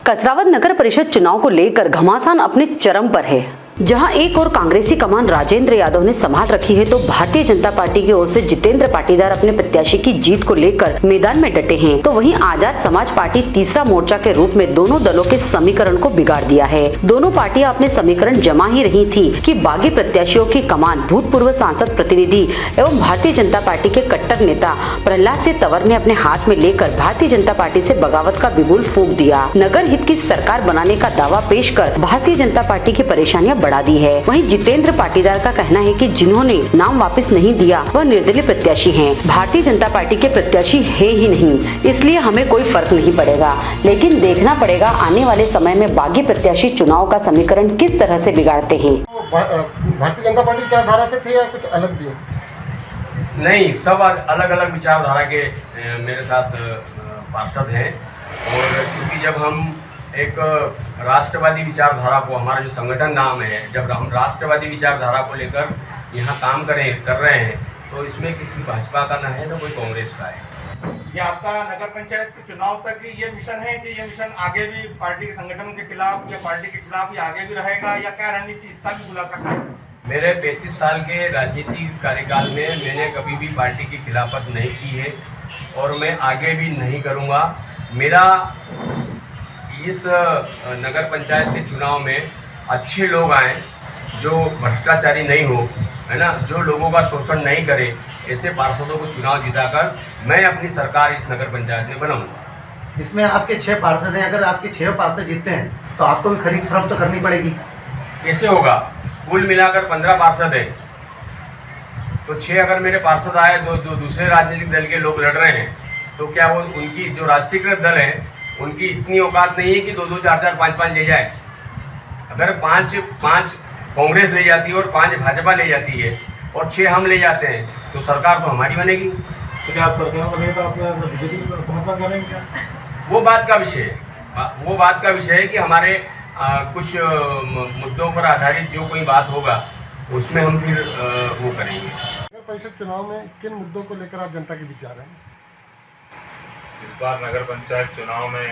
कसरावद नगर परिषद चुनाव को लेकर घमासान अपने चरम पर है। जहां एक और कांग्रेसी कमान राजेंद्र यादव ने संभाल रखी है, तो भारतीय जनता पार्टी की ओर से जितेंद्र पाटीदार अपने प्रत्याशी की जीत को लेकर मैदान में डटे हैं। तो वहीं आजाद समाज पार्टी तीसरा मोर्चा के रूप में दोनों दलों के समीकरण को बिगाड़ दिया है। दोनों पार्टियां अपने समीकरण जमा ही रही थी कि बागी प्रत्याशियों की कमान भूतपूर्व सांसद प्रतिनिधि एवं भारतीय जनता पार्टी के कट्टर नेता प्रहलाद सिंह तंवर ने अपने हाथ में लेकर भारतीय जनता पार्टी से बगावत का बिगुल फूंक दिया। नगर हित की सरकार बनाने का दावा पेश कर भारतीय जनता पार्टी की परेशानियां बढ़ा दी है। वहीं जितेंद्र पाटीदार का कहना है कि जिन्होंने नाम वापस नहीं दिया वह निर्दलीय प्रत्याशी हैं। भारतीय जनता पार्टी के प्रत्याशी है ही नहीं, इसलिए हमें कोई फर्क नहीं पड़ेगा, लेकिन देखना पड़ेगा आने वाले समय में बागी प्रत्याशी चुनाव का समीकरण किस तरह से बिगाड़ते हैं। भारतीय जनता पार्टी विचारधारा से थे या कुछ अलग भी? नहीं, सब अलग अलग विचारधारा के मेरे साथ पार्षद हैं। और चूंकि जब हम एक राष्ट्रवादी विचारधारा को, हमारा जो संगठन नाम है, जब हम राष्ट्रवादी विचारधारा को लेकर यहाँ काम कर रहे हैं, तो इसमें किसी भाजपा का ना है ना कोई कांग्रेस का है। ये आपका नगर पंचायत के चुनाव तक ये मिशन है कि ये मिशन आगे भी पार्टी के संगठन के खिलाफ या पार्टी के खिलाफ ये आगे भी रहेगा, या क्या रणनीति इसका भी खुलासा करें? मेरे 35 साल के राजनीतिक कार्यकाल में मैंने कभी भी पार्टी की खिलाफत नहीं की है और मैं आगे भी नहीं करूँगा। मेरा इस नगर पंचायत के चुनाव में अच्छे लोग आए जो भ्रष्टाचारी नहीं हो, है ना, जो लोगों का शोषण नहीं करे, ऐसे पार्षदों को चुनाव जिताकर मैं अपनी सरकार इस नगर पंचायत में बनाऊंगा। इसमें आपके 6 पार्षद हैं, अगर आपके 6 पार्षद जीतते हैं तो आपको भी खरीद फरोख्त तो करनी पड़ेगी। कैसे होगा? कुल मिलाकर 15 पार्षद हैं, तो 6 अगर मेरे पार्षद आए, दो दूसरे राजनीतिक दल के लोग लड़ रहे हैं, तो क्या वो उनकी जो राष्ट्रीयकृत दल है उनकी इतनी औकात नहीं है कि 2-2, 4-4, 5-5 ले जाए? अगर 5 कांग्रेस ले जाती है और 5 भाजपा ले जाती है और 6 हम ले जाते हैं, तो सरकार तो हमारी बनेगी। तो क्या आप सरकार बनेगी तो आप बीजेपी से समर्थन करेंगे क्या? वो बात का विषय है कि हमारे कुछ मुद्दों पर आधारित जो कोई बात होगा उसमें हम फिर वो करेंगे। नगर परिषद चुनाव में किन मुद्दों को लेकर आप जनता के बीच जा रहे हैं? इस बार नगर पंचायत चुनाव में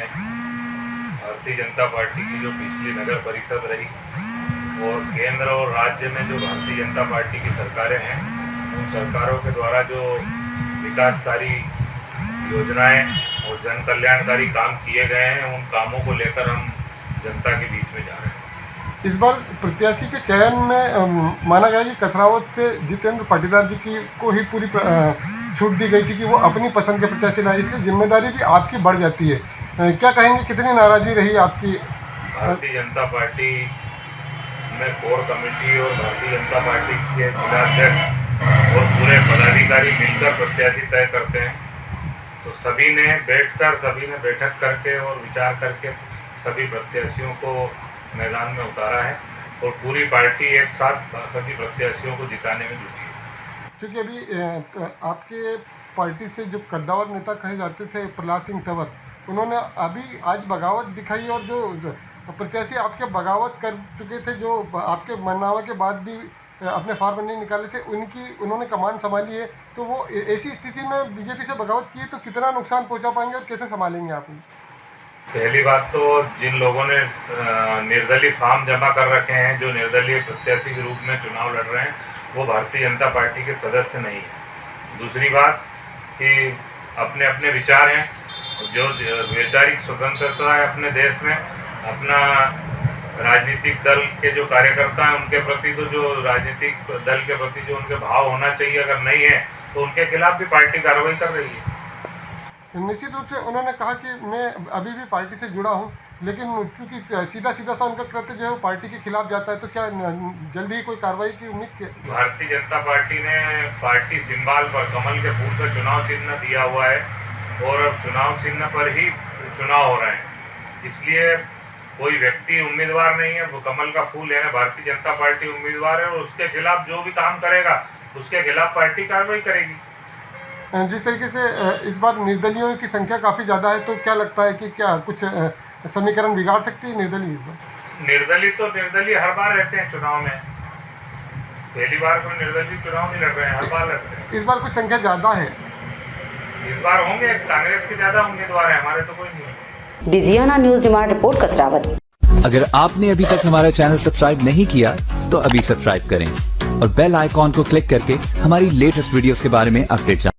भारतीय जनता पार्टी की जो पिछली नगर परिषद रही और केंद्र और राज्य में जो भारतीय जनता पार्टी की सरकारें हैं, उन सरकारों के द्वारा जो विकासकारी योजनाएं और जन कल्याणकारी काम किए गए हैं, उन कामों को लेकर हम जनता के बीच में जा रहे हैं। इस बार प्रत्याशी के चयन में माना गया कि कसरावत से जितेंद्र पाटीदार जी को ही पूरी छूट दी गई थी कि वो अपनी पसंद के प्रत्याशी लाए, इसलिए जिम्मेदारी भी आपकी बढ़ जाती है। क्या कहेंगे, कितनी नाराज़गी रही आपकी? भारतीय जनता पार्टी में कोर कमेटी और भारतीय जनता पार्टी के जिलाध्यक्ष और पूरे पदाधिकारी मिलकर प्रत्याशी तय करते हैं, तो सभी ने बैठक करके और विचार करके सभी प्रत्याशियों को मैदान में उतारा है और पूरी पार्टी एक साथ सभी प्रत्याशियों को जिताने में जुटी है। क्योंकि अभी आपके पार्टी से जो कद्दावर नेता कहे जाते थे प्रहलाद सिंह तंवर, उन्होंने अभी आज बगावत दिखाई और जो प्रत्याशी आपके बगावत कर चुके थे, जो आपके मनावा के बाद भी अपने फार्म नहीं निकाले थे, उन्होंने कमान संभाली है, तो वो ऐसी स्थिति में बीजेपी से बगावत की है तो कितना नुकसान पहुंचा पाएंगे और कैसे संभालेंगे आप? पहली बात तो जिन लोगों ने निर्दलीय फॉर्म जमा कर रखे हैं, जो निर्दलीय प्रत्याशी के रूप में चुनाव लड़ रहे हैं, वो भारतीय जनता पार्टी के सदस्य नहीं है। दूसरी बात कि अपने अपने विचार हैं, जो वैचारिक स्वतंत्रता है अपने देश में, अपना राजनीतिक दल के जो कार्यकर्ता हैं उनके प्रति तो जो राजनीतिक दल के प्रति जो उनके भाव होना चाहिए अगर नहीं है तो उनके खिलाफ भी पार्टी कार्रवाई कर रही है। निश्चित रूप से उन्होंने कहा कि मैं अभी भी पार्टी से जुड़ा हूं, लेकिन चूंकि सीधा सा उनका कृत्य जो है वो पार्टी के खिलाफ जाता है, तो क्या जल्दी ही कोई कार्रवाई की उम्मीद है? भारतीय जनता पार्टी ने पार्टी सिंबल पर कमल के फूल का चुनाव चिन्ह दिया हुआ है और अब चुनाव चिन्ह पर ही चुनाव हो रहे हैं, इसलिए कोई व्यक्ति उम्मीदवार नहीं है, वो कमल का फूल है ना, भारतीय जनता पार्टी उम्मीदवार है और उसके खिलाफ जो भी काम करेगा उसके खिलाफ पार्टी कार्रवाई करेगी। जिस तरीके से इस बार निर्दलियों की संख्या काफ़ी ज़्यादा है, तो क्या लगता है कि क्या कुछ समीकरण बिगाड़ सकती है निर्दलीय इस बार? निर्दलीय हर बार रहते हैं चुनाव में, पहली बार कोई निर्दलीय चुनाव नहीं लड़ रहे हैं, हर बार लड़ते हैं। इस बार कुछ संख्या ज़्यादा है? इस बार होंगे, कांग्रेस के ज़्यादा उम्मीदवार हैं, हमारे तो कोई नहीं है। Digiana news demand report Kasrawad. अगर आपने अभी तक हमारा चैनल सब्सक्राइब नहीं किया तो अभी सब्सक्राइब करें और बेल आइकॉन को क्लिक करके हमारी लेटेस्ट वीडियोस के बारे में अपडेट जानें।